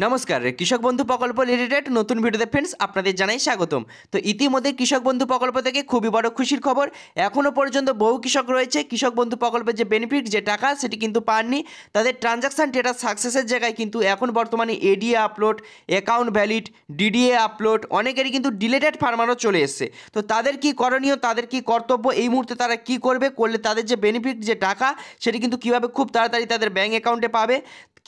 নমস্কার, কৃষক বন্ধু প্রকল্প রিলেটেড নতুন ভিডিওতে ফ্রেন্ডস আপনাদের জানাই স্বাগতম। তো ইতিমধ্যে কৃষক বন্ধু প্রকল্প থেকে খুবই বড় খুশির খবর। এখনও পর্যন্ত বহু কৃষক রয়েছে কৃষক বন্ধু প্রকল্পের যে বেনিফিট যে টাকা সেটি কিন্তু পাননি। তাদের ট্রানজাকশান ডেটা সাকসেসের জায়গায় কিন্তু এখন বর্তমানে ADA upload, account valid, DDA upload, অনেকেরই কিন্তু ডিলেটেড ফার্মারও চলে এসছে। তো তাদের কি করণীয়, তাদের কি কর্তব্য, এই মুহূর্তে তারা কি করবে, করলে তাদের যে বেনিফিট যে টাকা সেটি কিন্তু কীভাবে খুব তাড়াতাড়ি তাদের ব্যাঙ্ক অ্যাকাউন্টে পাবে,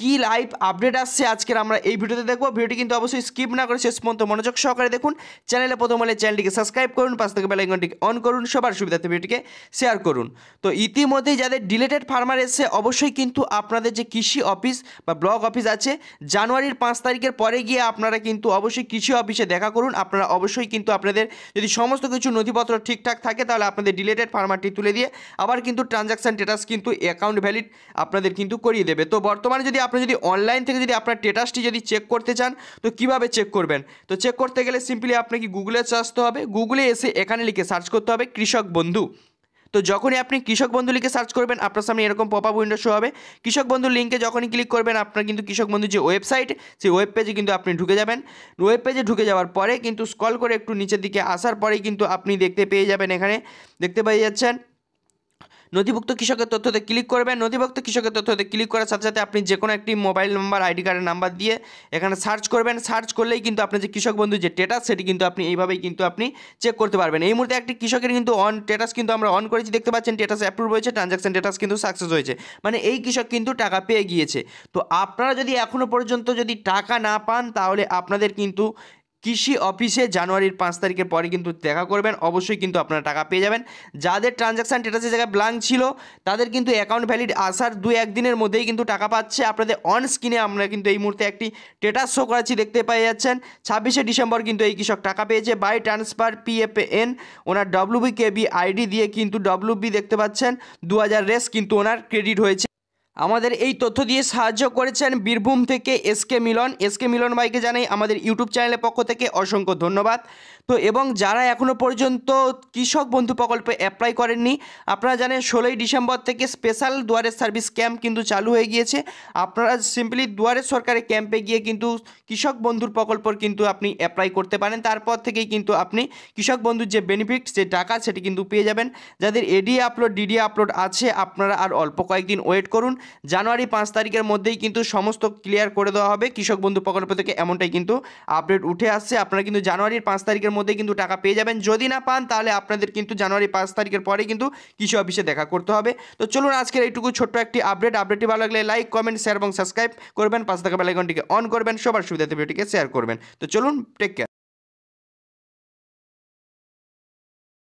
কি লাইভ আপডেট আসছে আজকের আমরা এই ভিডিওতে দেখব। ভিডিওটি কিন্তু অবশ্যই স্কিপ না করে শেষ পর্যন্ত মনোযোগ সহকারে দেখুন। চ্যানেলে প্রথম হলে চ্যানেলটিকে সাবস্ক্রাইব করুন, পাশ থেকে বেল আইকনটিকে অন করুন, সবার সুবিধার্থে ভিডিওটিকে শেয়ার করুন। তো ইতিমধ্যেই যাদের ডিলেটেড ফার্মার এসছে অবশ্যই কিন্তু আপনাদের যে কৃষি অফিস বা ব্লক অফিস আছে জানুয়ারির 5 তারিখের পরে গিয়ে আপনারা কিন্তু অবশ্যই কৃষি অফিসে দেখা করুন। আপনারা অবশ্যই কিন্তু আপনাদের যদি সমস্ত কিছু নথিপত্র ঠিকঠাক থাকে তাহলে আপনাদের ডিলেটেড ফার্মারটি তুলে দিয়ে আবার কিন্তু ট্রানজাকশান স্ট্যাটাস কিন্তু অ্যাকাউন্ট ভ্যালিড আপনাদের কিন্তু করিয়ে দেবে। তো বর্তমানে আপনি যদি অনলাইন থেকে যদি আপনার স্ট্যাটাসটি যদি চেক করতে চান তো কিভাবে চেক করবেন? তো চেক করতে গেলে সিম্পলি আপনাকে গুগলে আসতে হবে। গুগলে এসে এখানে লিখে সার্চ করতে হবে কৃষক বন্ধু। তো যখনই আপনি কৃষক বন্ধু লিখে সার্চ করবেন আপনার সামনে এরকম পপ আপ উইন্ডো শো হবে। কৃষক বন্ধুর লিঙ্কে যখনই ক্লিক করবেন আপনার কিন্তু কৃষক বন্ধুর যে ওয়েবসাইট সেই ওয়েব পেজে কিন্তু আপনি ঢুকে যাবেন। ওয়েব পেজে ঢুকে যাওয়ার পরে কিন্তু স্ক্রল করে একটু নিচের দিকে আসার পরেই কিন্তু আপনি দেখতে পেয়ে যাবেন, এখানে দেখতে পেয়ে যাচ্ছেন নথিভুক্ত কৃষকের তথ্যতে ক্লিক করবেন। নথিভুক্ত কৃষকের তথ্যতে ক্লিক করার সাথে সাথে আপনি যে কোনো একটি মোবাইল নাম্বার, আইডি কার্ডের নাম্বার দিয়ে এখানে সার্চ করবেন। সার্চ করলেই কিন্তু আপনার যে কৃষক বন্ধু যে স্ট্যাটাস সেটি কিন্তু আপনি এইভাবেই কিন্তু আপনি চেক করতে পারবেন। এই মুহূর্তে একটি কৃষকের কিন্তু স্ট্যাটাস কিন্তু আমরা অন করেছি, দেখতে পাচ্ছেন স্ট্যাটাস অ্যাপ্রুভ হয়েছে, ট্রানজাকশন স্ট্যাটাস কিন্তু সাকসেস হয়েছে, মানে এই কৃষক কিন্তু টাকা পেয়ে গিয়েছে। তো আপনারা যদি এখনও পর্যন্ত যদি টাকা না পান তাহলে আপনাদের কিন্তু কৃষি অফিসে জানুয়ারির 5 তারিখের পরে কিন্তু দেখা করবেন, অবশ্যই কিন্তু আপনারা টাকা পেয়ে যাবেন। যাদের ট্রানজাকশান স্ট্যাটাসের জায়গায় ব্ল্যাঙ্ক ছিল তাদের কিন্তু অ্যাকাউন্ট ভ্যালিড আসার 2-1 দিনের মধ্যেই কিন্তু টাকা পাচ্ছে। আপনাদের অন স্ক্রিনে আমরা কিন্তু এই মুহূর্তে একটি স্ট্যাটাস শো করাচ্ছি, দেখতে পেয়ে যাচ্ছেন 26শে ডিসেম্বর কিন্তু এই কৃষক টাকা পেয়েছে বাই ট্রান্সফার PFN। ওনার WBKB আইডি দিয়ে কিন্তু WB দেখতে পাচ্ছেন 2000 রেস কিন্তু ওনার ক্রেডিট হয়েছে। আমাদের এই তথ্য দিয়ে সাহায্য করেছেন বীরভূম থেকে এসকে মিলন ভাইকে জানাই আমাদের ইউটিউব চ্যানেলের পক্ষ থেকে অসংখ্য ধন্যবাদ। তো এবং যারা এখনও পর্যন্ত কৃষক বন্ধু প্রকল্পে অ্যাপ্লাই করেননি, আপনারা জানেন 16ই ডিসেম্বর থেকে স্পেশাল দুয়ারের সার্ভিস ক্যাম্প কিন্তু চালু হয়ে গিয়েছে। আপনারা সিম্পলি দুয়ারের সরকারের ক্যাম্পে গিয়ে কিন্তু কৃষক বন্ধুর প্রকল্পর কিন্তু আপনি অ্যাপ্লাই করতে পারেন। তারপর থেকেই কিন্তু আপনি কৃষক বন্ধুর যে বেনিফিট যে টাকা সেটি কিন্তু পেয়ে যাবেন। যাদের এডিএ আপলোড, ডিডিএ আপলোড আছে আপনারা আর অল্প কয়েকদিন ওয়েট করুন। জানুয়ারি 5 তারিখের মধ্যেই কিন্তু সমস্ত ক্লিয়ার করে দেওয়া হবে কৃষক বন্ধু প্রকল্প থেকে, এমনটাই কিন্তু আপডেট উঠে আসছে। আপনারা কিন্তু জানুয়ারির 5 তারিখের মধ্যেই কিন্তু টাকা পেয়ে যাবেন। যদি না পান তাহলে আপনাদের কিন্তু জানুয়ারি 5 তারিখের পরে কিন্তু কৃষি অফিসে দেখা করতে হবে। তো চলুন আজকের এইটুকু ছোট্ট একটি আপডেটটি ভালো লাগলে লাইক, কমেন্ট, শেয়ার এবং সাবস্ক্রাইব করবেন, পাশে থাকা বেল আইকনটিকে অন করবেন, সবার সুবিধাতে ভিডিওটিকে শেয়ার করবেন। তো চলুন, টেক কেয়ার।